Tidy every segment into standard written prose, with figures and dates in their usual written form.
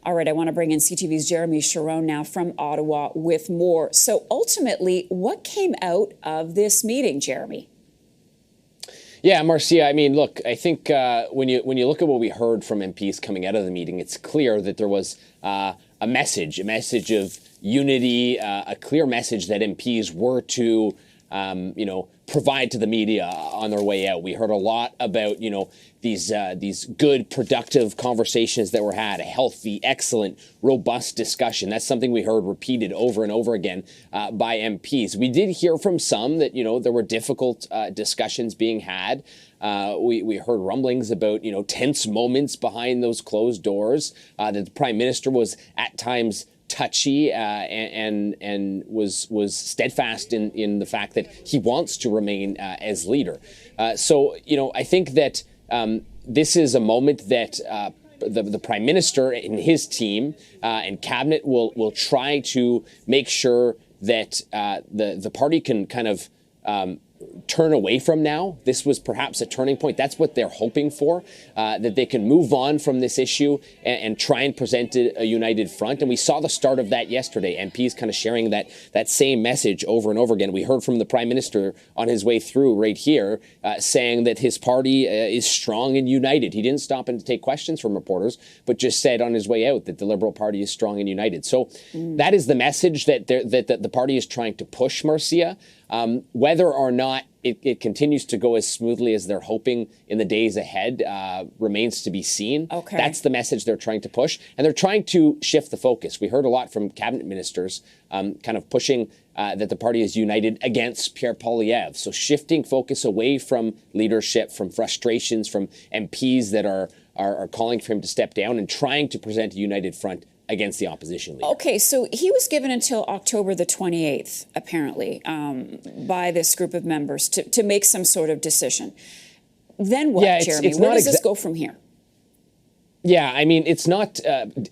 All right, I want to bring in CTV's Jeremie Charron now from Ottawa with more. So ultimately, what came out of this meeting, Jeremie? Yeah, Marcia, I mean, look, I think when you look at what we heard from MPs coming out of the meeting, it's clear that there was a message of unity, a clear message that MPs were to, provide to the media on their way out. We heard a lot about, these good, productive conversations that were had, a healthy, excellent, robust discussion. That's something we heard repeated over and over again by MPs. We did hear from some that, there were difficult discussions being had. We heard rumblings about, tense moments behind those closed doors, that the Prime Minister was at times touchy and was steadfast in the fact that he wants to remain as leader. So I think that this is a moment that the Prime Minister and his team and cabinet will try to make sure that the party can kind of turn away from now. This was perhaps a turning point. That's what they're hoping for, that they can move on from this issue and try and present a united front. And we saw the start of that yesterday. MPs kind of sharing that same message over and over again. We heard from the Prime Minister on his way through right here saying that his party is strong and united. He didn't stop and take questions from reporters, but just said on his way out that the Liberal Party is strong and united. So that is the message that the party is trying to push, Marcia. Whether or not it continues to go as smoothly as they're hoping in the days ahead remains to be seen. Okay. That's the message they're trying to push. And they're trying to shift the focus. We heard a lot from cabinet ministers kind of pushing that the party is united against Pierre Poilievre. So shifting focus away from leadership, from frustrations, from MPs that are calling for him to step down and trying to present a united front against the opposition leader. Okay, so he was given until October the 28th, apparently, by this group of members to make some sort of decision. Then what, Jeremie? Where does this go from here? Yeah, I mean, it's not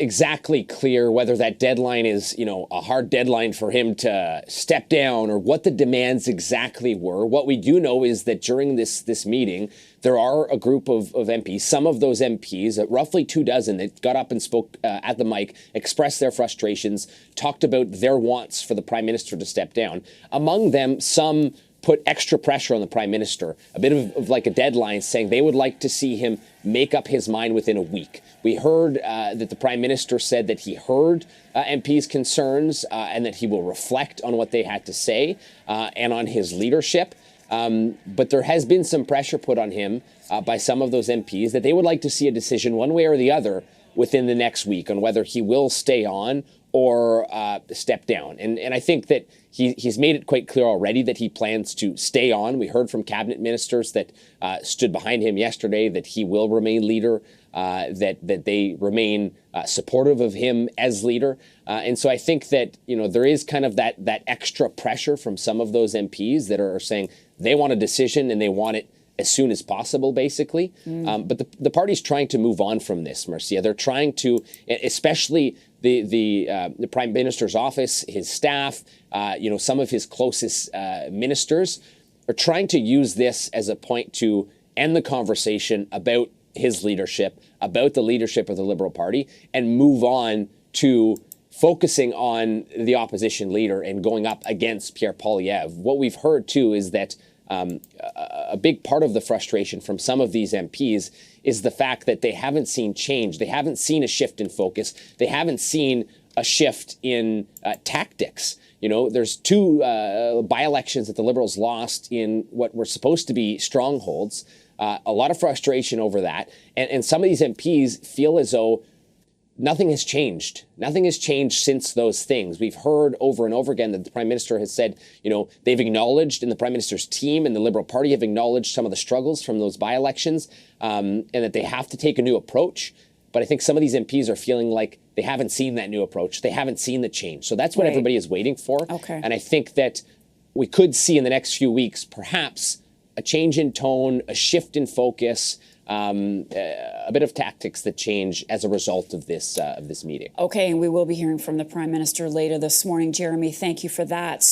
exactly clear whether that deadline is, a hard deadline for him to step down or what the demands exactly were. What we do know is that during this meeting, there are a group of MPs, some of those MPs, roughly 24, that got up and spoke at the mic, expressed their frustrations, talked about their wants for the Prime Minister to step down. Among them, some put extra pressure on the Prime Minister, a bit of like a deadline, saying they would like to see him make up his mind within a week. We heard that the Prime Minister said that he heard MPs' concerns and that he will reflect on what they had to say and on his leadership. But there has been some pressure put on him by some of those MPs that they would like to see a decision one way or the other within the next week on whether he will stay on or step down. And I think that he's made it quite clear already that he plans to stay on. We heard from cabinet ministers that stood behind him yesterday that he will remain leader, that they remain supportive of him as leader. And so I think that, there is kind of that extra pressure from some of those MPs that are saying they want a decision and they want it as soon as possible, basically. But the party's trying to move on from this, Marcia. They're trying to, especially the Prime Minister's office, his staff, some of his closest ministers are trying to use this as a point to end the conversation about his leadership, about the leadership of the Liberal Party, and move on to focusing on the opposition leader and going up against Pierre Poilievre. What we've heard, too, is that a big part of the frustration from some of these MPs is the fact that they haven't seen change. They haven't seen a shift in focus. They haven't seen a shift in tactics. There's two by-elections that the Liberals lost in what were supposed to be strongholds. A lot of frustration over that. And some of these MPs feel as though nothing has changed. Nothing has changed since those things. We've heard over and over again that the Prime Minister has said, they've acknowledged, and the Prime Minister's team and the Liberal Party have acknowledged some of the struggles from those by-elections, and that they have to take a new approach. But I think some of these MPs are feeling like they haven't seen that new approach. They haven't seen the change. So that's what everybody is waiting for. Okay. And I think that we could see in the next few weeks, perhaps, a change in tone, a shift in focus, a bit of tactics that change as a result of this meeting. Okay, and we will be hearing from the Prime Minister later this morning. Jeremie, thank you for that.